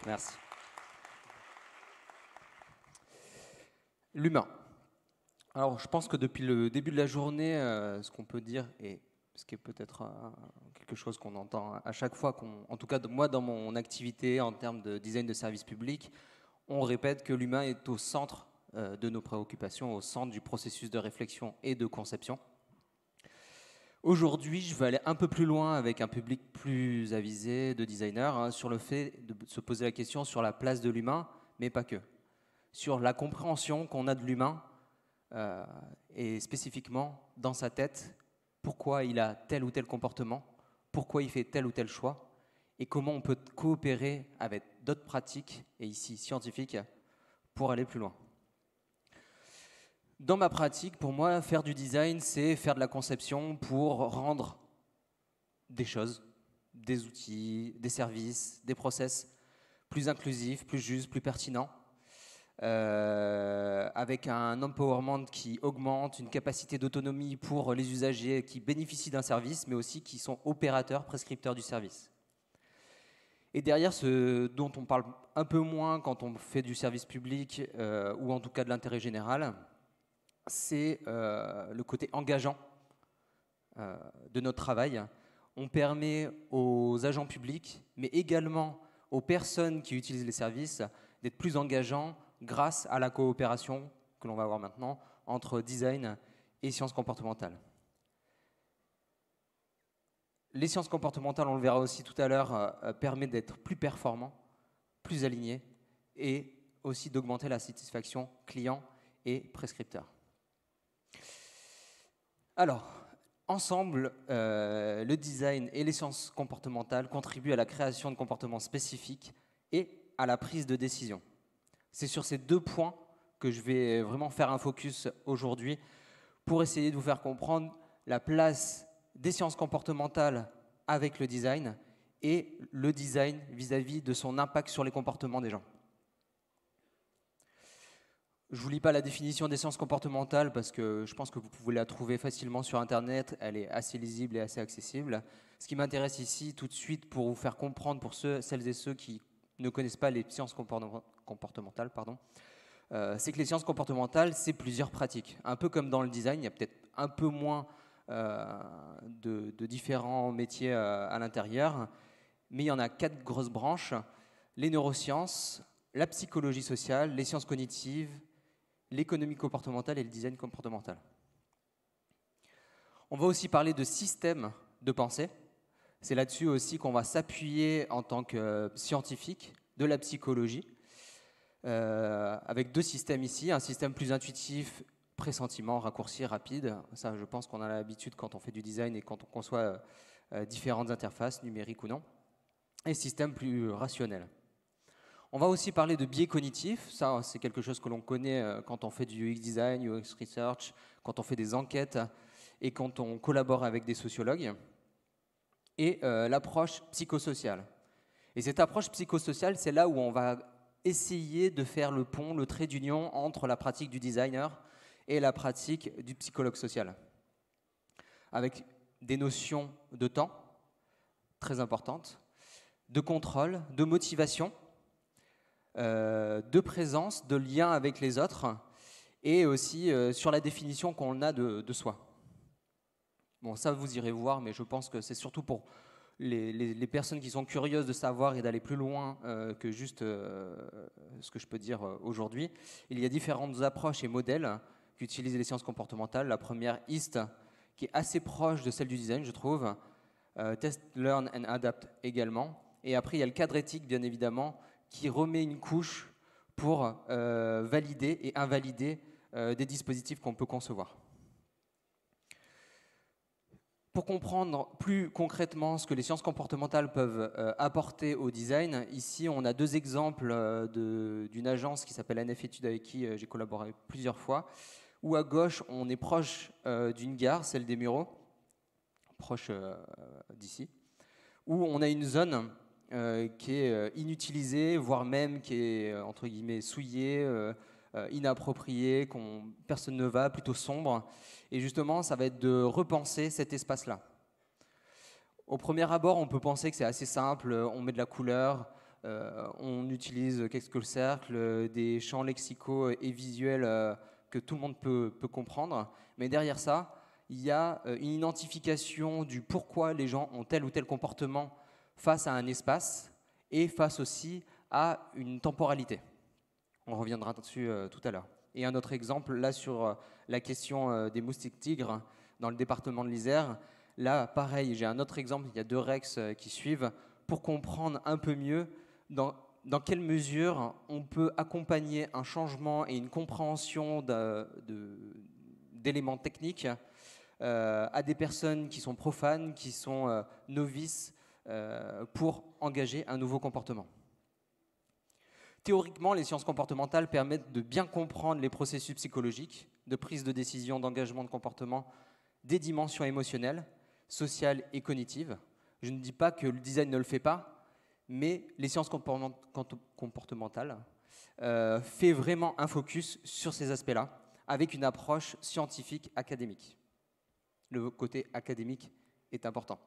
Merci. L'humain. Alors, je pense que depuis le début de la journée, ce qu'on peut dire, et ce qui est peut-être quelque chose qu'on entend à chaque fois, en tout cas moi dans mon activité en termes de design de service public, on répète que l'humain est au centre de nos préoccupations, au centre du processus de réflexion et de conception. Aujourd'hui, je veux aller un peu plus loin avec un public plus avisé de designers sur le fait de se poser la question sur la place de l'humain, mais pas que. Sur la compréhension qu'on a de l'humain et spécifiquement dans sa tête, pourquoi il a tel ou tel comportement, pourquoi il fait tel ou tel choix et comment on peut coopérer avec d'autres pratiques, et ici scientifiques, pour aller plus loin. Dans ma pratique, pour moi, faire du design, c'est faire de la conception pour rendre des choses, des outils, des services, des process plus inclusifs, plus justes, plus pertinents, avec un empowerment qui augmente, une capacité d'autonomie pour les usagers qui bénéficient d'un service, mais aussi qui sont opérateurs, prescripteurs du service. Et derrière, ce dont on parle un peu moins quand on fait du service public, ou en tout cas de l'intérêt général, c'est le côté engageant de notre travail. On permet aux agents publics, mais également aux personnes qui utilisent les services, d'être plus engageants grâce à la coopération que l'on va avoir maintenant entre design et sciences comportementales. Les sciences comportementales, on le verra aussi tout à l'heure, permettent d'être plus performants, plus alignés et aussi d'augmenter la satisfaction client et prescripteur. Alors, ensemble, le design et les sciences comportementales contribuent à la création de comportements spécifiques et à la prise de décision. C'est sur ces deux points que je vais vraiment faire un focus aujourd'hui pour essayer de vous faire comprendre la place des sciences comportementales avec le design et le design vis-à-vis de son impact sur les comportements des gens. Je ne vous lis pas la définition des sciences comportementales parce que je pense que vous pouvez la trouver facilement sur Internet. Elle est assez lisible et assez accessible. Ce qui m'intéresse ici, tout de suite, pour vous faire comprendre, pour celles et ceux qui ne connaissent pas les sciences comportementales, c'est que les sciences comportementales, c'est plusieurs pratiques. Un peu comme dans le design, il y a peut-être un peu moins de différents métiers à l'intérieur, mais il y en a 4 grosses branches: les neurosciences, la psychologie sociale, les sciences cognitives, l'économie comportementale et le design comportemental. On va aussi parler de systèmes de pensée. C'est là-dessus aussi qu'on va s'appuyer en tant que scientifique de la psychologie, avec 2 systèmes ici, un système plus intuitif, pressentiment, raccourci, rapide. Ça, je pense qu'on a l'habitude quand on fait du design et quand on conçoit différentes interfaces, numériques ou non, et système plus rationnel. On va aussi parler de biais cognitifs. Ça, c'est quelque chose que l'on connaît quand on fait du UX design, UX research, quand on fait des enquêtes et quand on collabore avec des sociologues. Et l'approche psychosociale. Et cette approche psychosociale, c'est là où on va essayer de faire le pont, le trait d'union entre la pratique du designer et la pratique du psychologue social. Avec des notions de temps très importantes, de contrôle, de motivation, de présence, de lien avec les autres, et aussi sur la définition qu'on a de soi. Bon, ça vous irez voir, mais je pense que c'est surtout pour les personnes qui sont curieuses de savoir et d'aller plus loin que juste ce que je peux dire aujourd'hui. Il y a différentes approches et modèles qu'utilisent les sciences comportementales. La première, IST, qui est assez proche de celle du design, je trouve. Test, Learn and Adapt également. Et après, il y a le cadre éthique, bien évidemment, qui remet une couche pour valider et invalider des dispositifs qu'on peut concevoir. Pour comprendre plus concrètement ce que les sciences comportementales peuvent apporter au design, ici on a 2 exemples d'une agence qui s'appelle NF Études avec qui j'ai collaboré plusieurs fois, où à gauche on est proche d'une gare, celle des Mureaux, proche d'ici, où on a une zone qui est inutilisée, voire même qui est entre guillemets souillée, inappropriée, personne ne va, plutôt sombre. Et justement, ça va être de repenser cet espace-là. Au premier abord, on peut penser que c'est assez simple, on met de la couleur, On utilise qu'est-ce que le cercle, des champs lexicaux et visuels que tout le monde peut comprendre. Mais derrière ça, il y a une identification du pourquoi les gens ont tel ou tel comportement face à un espace et face aussi à une temporalité. On reviendra dessus tout à l'heure. Et un autre exemple, là sur la question des moustiques tigres dans le département de l'Isère. Là, pareil, j'ai un autre exemple, il y a 2 Rex qui suivent, pour comprendre un peu mieux dans quelle mesure on peut accompagner un changement et une compréhension d'éléments techniques à des personnes qui sont profanes, qui sont novices, pour engager un nouveau comportement. Théoriquement, les sciences comportementales permettent de bien comprendre les processus psychologiques, de prise de décision, d'engagement de comportement, des dimensions émotionnelles, sociales et cognitives. Je ne dis pas que le design ne le fait pas, mais les sciences comportementales fait vraiment un focus sur ces aspects-là, avec une approche scientifique académique. Le côté académique est important.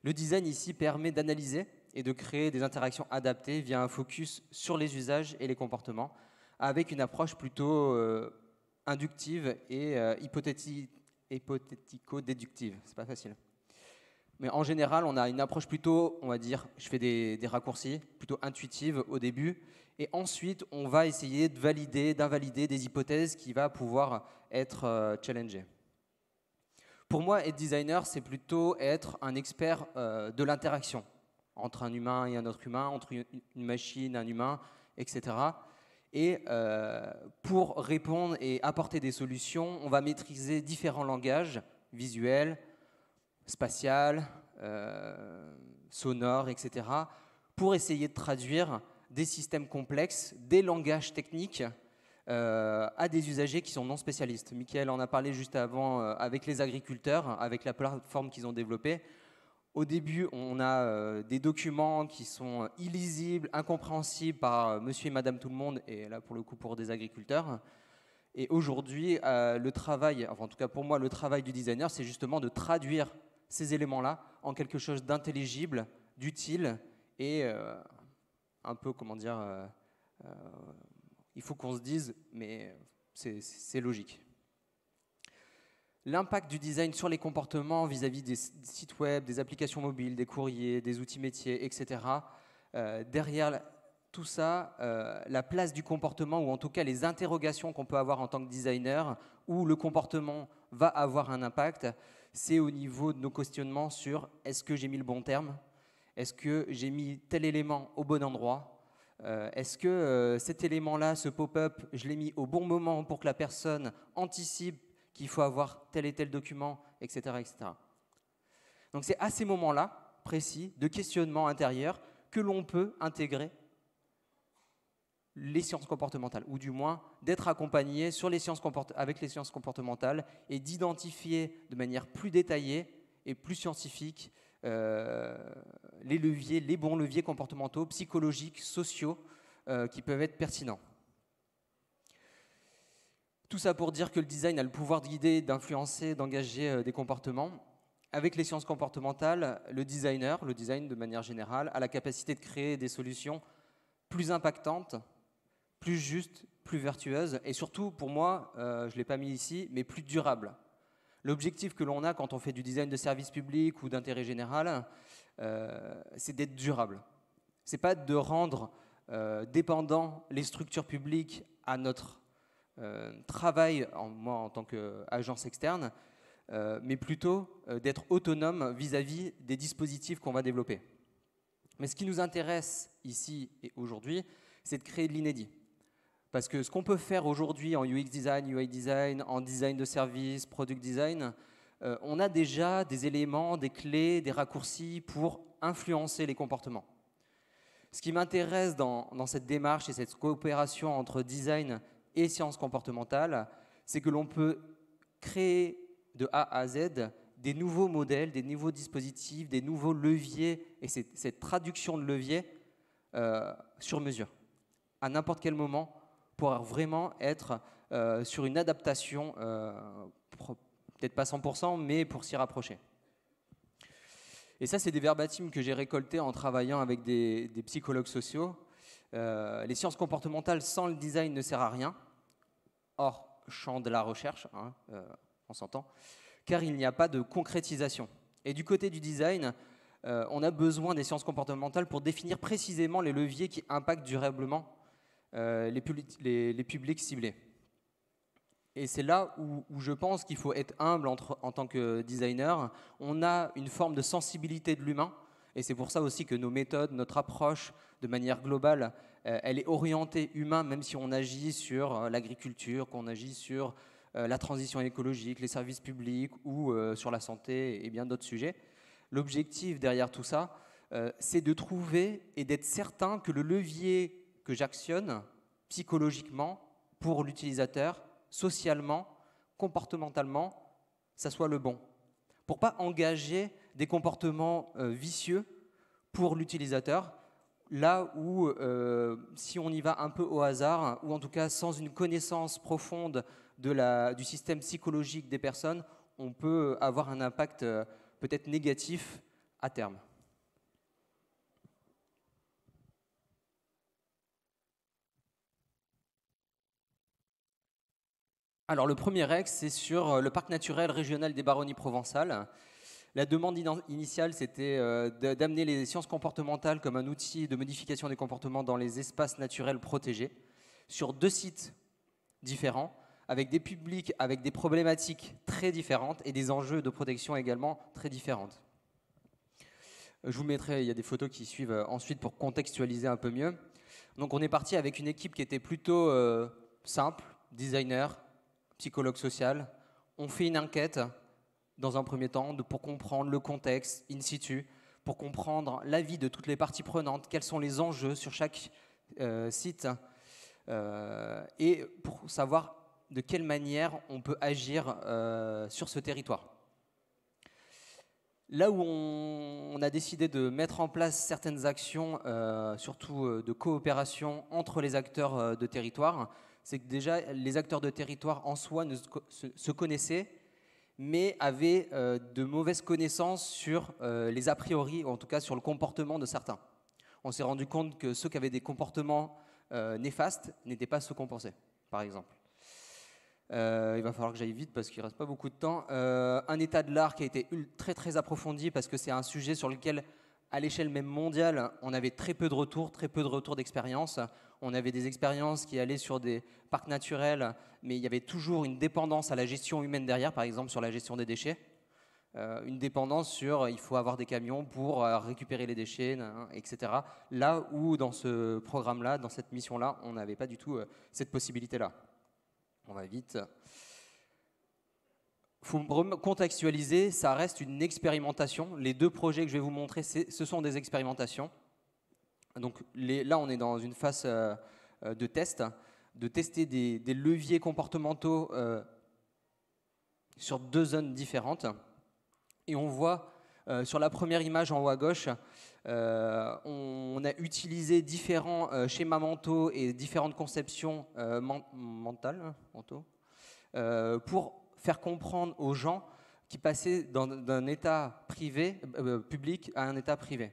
Le design ici permet d'analyser et de créer des interactions adaptées via un focus sur les usages et les comportements, avec une approche plutôt inductive et hypothético-déductive. C'est pas facile. Mais en général, on a une approche plutôt, on va dire, je fais des raccourcis, plutôt intuitive au début, et ensuite on va essayer de valider, d'invalider des hypothèses qui vont pouvoir être challengées. Pour moi, être designer, c'est plutôt être un expert de l'interaction entre un humain et un autre humain, entre une machine, un humain, etc. Et pour répondre et apporter des solutions, on va maîtriser différents langages visuels, spatial, sonore, etc. pour essayer de traduire des systèmes complexes, des langages techniques à des usagers qui sont non spécialistes. Mickaël en a parlé juste avant avec les agriculteurs, avec la plateforme qu'ils ont développée. Au début, on a des documents qui sont illisibles, incompréhensibles par monsieur et madame tout le monde, et là pour le coup pour des agriculteurs. Et aujourd'hui, le travail, enfin en tout cas pour moi, le travail du designer, c'est justement de traduire ces éléments-là en quelque chose d'intelligible, d'utile et un peu, comment dire, il faut qu'on se dise, mais c'est logique. L'impact du design sur les comportements vis-à-vis des sites web, des applications mobiles, des courriers, des outils métiers, etc. Derrière tout ça, la place du comportement, ou en tout cas les interrogations qu'on peut avoir en tant que designer, où le comportement va avoir un impact, c'est au niveau de nos questionnements sur est-ce que j'ai mis le bon terme, est-ce que j'ai mis tel élément au bon endroit, est-ce que cet élément-là, ce pop-up, je l'ai mis au bon moment pour que la personne anticipe qu'il faut avoir tel et tel document, etc. etc. Donc c'est à ces moments-là, précis, de questionnement intérieur, que l'on peut intégrer les sciences comportementales, ou du moins d'être accompagné sur avec les sciences comportementales et d'identifier de manière plus détaillée et plus scientifique les leviers, les bons leviers comportementaux, psychologiques, sociaux qui peuvent être pertinents. Tout ça pour dire que le design a le pouvoir de guider, d'influencer, d'engager des comportements. Avec les sciences comportementales, le design de manière générale, a la capacité de créer des solutions plus impactantes, plus justes, plus vertueuses et surtout, pour moi, je ne l'ai pas mis ici, mais plus durables. L'objectif que l'on a quand on fait du design de service public ou d'intérêt général, c'est d'être durable. Ce n'est pas de rendre dépendants les structures publiques à notre travail, moi en tant qu'agence externe, mais plutôt d'être autonome vis-à-vis des dispositifs qu'on va développer. Mais ce qui nous intéresse ici et aujourd'hui, c'est de créer de l'inédit. Parce que ce qu'on peut faire aujourd'hui en UX design, UI design, en design de service, product design, on a déjà des éléments, des clés, des raccourcis pour influencer les comportements. Ce qui m'intéresse dans cette démarche et cette coopération entre design et sciences comportementales, c'est que l'on peut créer de A à Z des nouveaux modèles, des nouveaux dispositifs, des nouveaux leviers et cette traduction de leviers sur mesure, à n'importe quel moment, pour vraiment être sur une adaptation, peut-être pas 100%, mais pour s'y rapprocher. Et ça, c'est des verbatims que j'ai récoltés en travaillant avec des psychologues sociaux. Les sciences comportementales sans le design ne sert à rien, hors champ de la recherche, hein, on s'entend, car il n'y a pas de concrétisation. Et du côté du design, on a besoin des sciences comportementales pour définir précisément les leviers qui impactent durablement les publics ciblés. Et c'est là où je pense qu'il faut être humble en tant que designer. On a une forme de sensibilité de l'humain, et c'est pour ça aussi que nos méthodes, notre approche de manière globale, elle est orientée humain, même si on agit sur l'agriculture, qu'on agit sur la transition écologique, les services publics ou sur la santé et bien d'autres sujets. L'objectif derrière tout ça, c'est de trouver et d'être certain que le levier que j'actionne psychologiquement pour l'utilisateur, socialement, comportementalement, ça soit le bon. Pour ne pas engager des comportements vicieux pour l'utilisateur, là où si on y va un peu au hasard, ou en tout cas sans une connaissance profonde du système psychologique des personnes, on peut avoir un impact peut-être négatif à terme. Alors le premier axe, c'est sur le parc naturel régional des Baronnies provençales. La demande initiale, c'était d'amener les sciences comportementales comme un outil de modification des comportements dans les espaces naturels protégés, sur 2 sites différents, avec des publics, avec des problématiques très différentes et des enjeux de protection également très différentes. Je vous mettrai, il y a des photos qui suivent ensuite pour contextualiser un peu mieux. Donc on est parti avec une équipe qui était plutôt simple, designer, psychologue social. On fait une enquête dans un premier temps pour comprendre le contexte in situ, pour comprendre l'avis de toutes les parties prenantes, quels sont les enjeux sur chaque site et pour savoir de quelle manière on peut agir sur ce territoire. Là où on a décidé de mettre en place certaines actions, surtout de coopération entre les acteurs de territoire, c'est que déjà les acteurs de territoire en soi se connaissaient, mais avaient de mauvaises connaissances sur les a priori, ou en tout cas sur le comportement de certains. On s'est rendu compte que ceux qui avaient des comportements néfastes n'étaient pas ceux qu'on pensait, par exemple. Il va falloir que j'aille vite parce qu'il ne reste pas beaucoup de temps. Un état de l'art qui a été très très approfondi parce que c'est un sujet sur lequel, à l'échelle même mondiale, on avait très peu de retours d'expérience. On avait des expériences qui allaient sur des parcs naturels, mais il y avait toujours une dépendance à la gestion humaine derrière, par exemple sur la gestion des déchets. Une dépendance sur il faut avoir des camions pour récupérer les déchets, etc. Là où dans ce programme-là, dans cette mission-là, on n'avait pas du tout cette possibilité-là. On va vite. Il faut contextualiser, ça reste une expérimentation. Les 2 projets que je vais vous montrer, ce sont des expérimentations. Donc là, on est dans une phase de test, de tester des leviers comportementaux sur 2 zones différentes. Et on voit sur la première image en haut à gauche, on a utilisé différents schémas mentaux et différentes conceptions mentales pour faire comprendre aux gens qui passaient d'un état public à un état privé.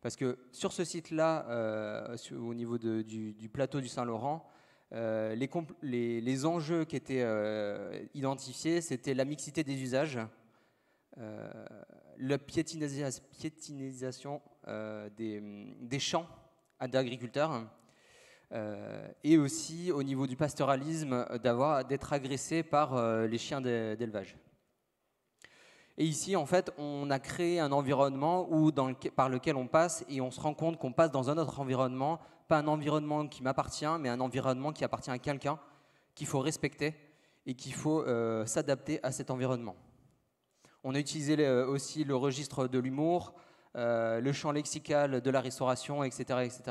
Parce que sur ce site-là, au niveau du plateau du Saint-Laurent, les enjeux qui étaient identifiés, c'était la mixité des usages, la piétinisation des champs d'agriculteurs et aussi au niveau du pastoralisme d'être agressé par les chiens d'élevage. Et ici, en fait, on a créé un environnement par lequel on passe et on se rend compte qu'on passe dans un autre environnement, pas un environnement qui m'appartient, mais un environnement qui appartient à quelqu'un qu'il faut respecter et qu'il faut s'adapter à cet environnement. On a utilisé aussi le registre de l'humour, le champ lexical de la restauration, etc. etc.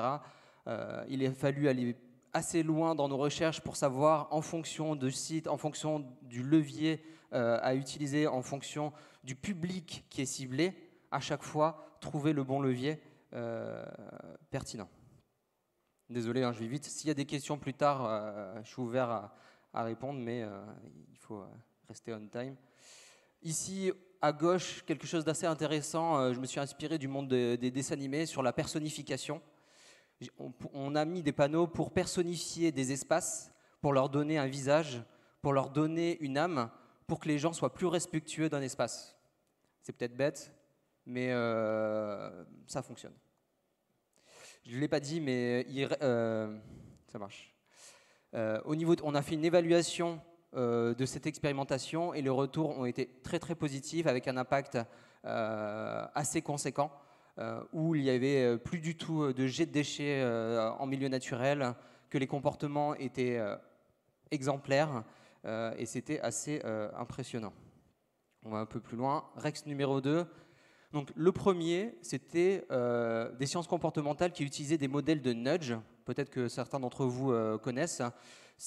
Il a fallu aller assez loin dans nos recherches pour savoir, en fonction du site, en fonction du levier à utiliser, en fonction du public qui est ciblé, à chaque fois, trouver le bon levier pertinent. Désolé, je vais vite. S'il y a des questions plus tard, je suis ouvert à répondre, mais il faut rester on time. Ici, à gauche quelque chose d'assez intéressant. Je me suis inspiré du monde des dessins animés sur la personnification. On a mis des panneaux pour personnifier des espaces, pour leur donner un visage, pour leur donner une âme, pour que les gens soient plus respectueux d'un espace. C'est peut-être bête, mais ça fonctionne. Je ne l'ai pas dit, mais ça marche. On a fait une évaluation de cette expérimentation et les retours ont été très très positifs avec un impact assez conséquent où il n'y avait plus du tout de jet de déchets en milieu naturel, que les comportements étaient exemplaires et c'était assez impressionnant. On va un peu plus loin. Rex numéro 2. Donc, le premier, c'était des sciences comportementales qui utilisaient des modèles de nudge. Peut-être que certains d'entre vous connaissent.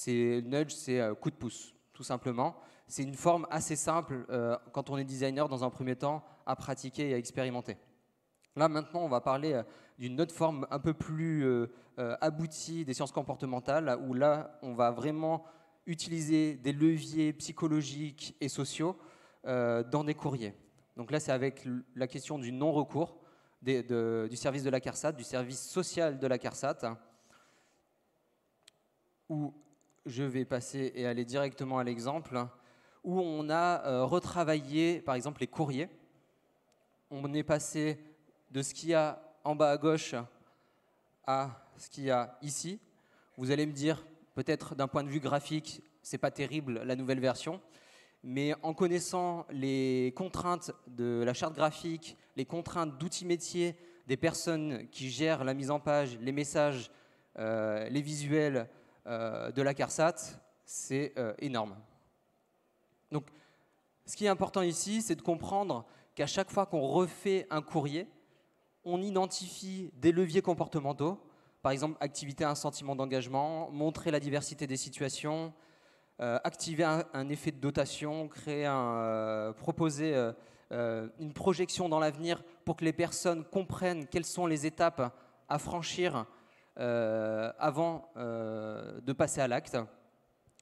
Nudge, c'est coup de pouce, tout simplement. C'est une forme assez simple, quand on est designer, dans un premier temps, à pratiquer et à expérimenter. Là, maintenant, on va parler d'une autre forme un peu plus aboutie des sciences comportementales, où là, on va vraiment utiliser des leviers psychologiques et sociaux dans des courriers. Donc là, c'est avec la question du non-recours du service de la CARSAT, du service social de la CARSAT, où je vais passer et aller directement à l'exemple, où on a retravaillé, par exemple, les courriers. On est passé de ce qu'il y a en bas à gauche à ce qu'il y a ici. Vous allez me dire, peut-être d'un point de vue graphique, c'est pas terrible la nouvelle version, mais en connaissant les contraintes de la charte graphique, les contraintes d'outils métiers des personnes qui gèrent la mise en page, les messages, les visuels de la CARSAT, c'est énorme. Donc, ce qui est important ici, c'est de comprendre qu'à chaque fois qu'on refait un courrier, on identifie des leviers comportementaux, par exemple activer un sentiment d'engagement, montrer la diversité des situations, activer un effet de dotation, proposer une projection dans l'avenir pour que les personnes comprennent quelles sont les étapes à franchir avant de passer à l'acte.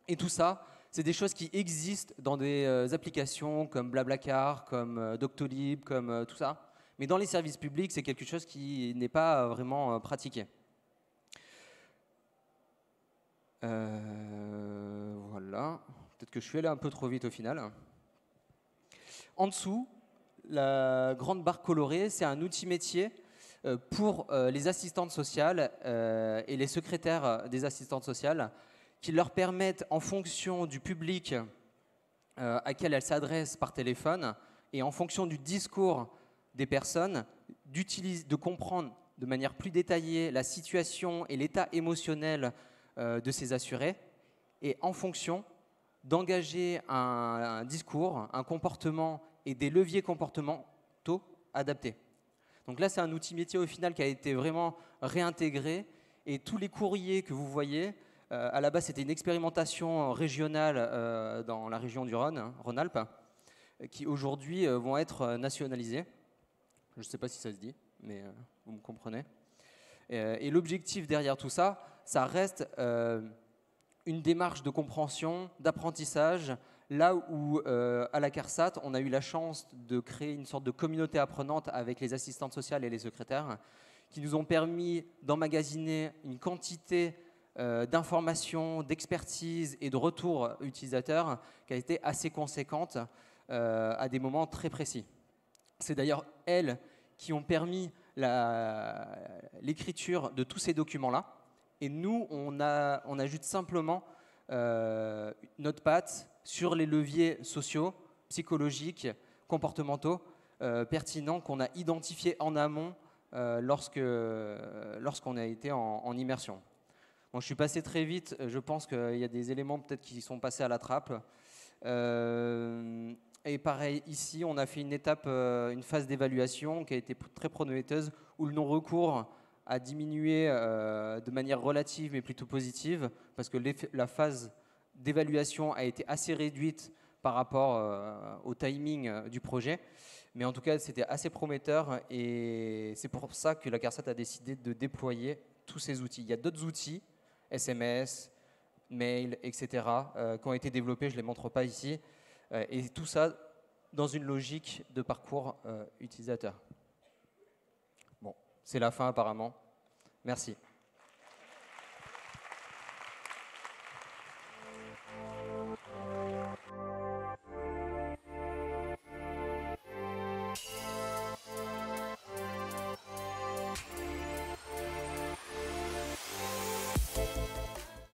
Et tout ça, c'est des choses qui existent dans des applications comme Blablacar, comme Doctolib, comme tout ça. Mais dans les services publics, c'est quelque chose qui n'est pas vraiment pratiqué. Voilà. Peut-être que je suis allé un peu trop vite au final. En dessous, la grande barre colorée, c'est un outil métier pour les assistantes sociales et les secrétaires des assistantes sociales qui leur permettent, en fonction du public à quel elles s'adressent par téléphone et en fonction du discours des personnes, de comprendre de manière plus détaillée la situation et l'état émotionnel de ces assurés et en fonction d'engager un discours, un comportement et des leviers comportementaux adaptés. Donc là, c'est un outil métier au final qui a été vraiment réintégré et tous les courriers que vous voyez, à la base, c'était une expérimentation régionale dans la région du Rhône, hein, Rhône-Alpes, qui aujourd'hui vont être nationalisés. Je ne sais pas si ça se dit, mais vous me comprenez. Et l'objectif derrière tout ça, ça reste une démarche de compréhension, d'apprentissage, là où à la CARSAT, on a eu la chance de créer une sorte de communauté apprenante avec les assistantes sociales et les secrétaires, qui nous ont permis d'emmagasiner une quantité d'informations, d'expertise et de retours utilisateurs qui a été assez conséquente à des moments très précis. C'est d'ailleurs elles qui ont permis l'écriture de tous ces documents-là. Et nous, on ajoute simplement notre patte sur les leviers sociaux, psychologiques, comportementaux pertinents qu'on a identifiés en amont lorsqu'on a été en immersion. Bon, je suis passé très vite, je pense qu'il y a des éléments peut-être qui sont passés à la trappe. Et pareil, ici, on a fait une phase d'évaluation qui a été très prometteuse, où le non-recours a diminué de manière relative mais plutôt positive, parce que la phase d'évaluation a été assez réduite par rapport au timing du projet. Mais en tout cas, c'était assez prometteur et c'est pour ça que la CARSAT a décidé de déployer tous ces outils. Il y a d'autres outils, SMS, mail, etc., qui ont été développés, je ne les montre pas ici. Et tout ça dans une logique de parcours utilisateur. Bon, c'est la fin apparemment. Merci.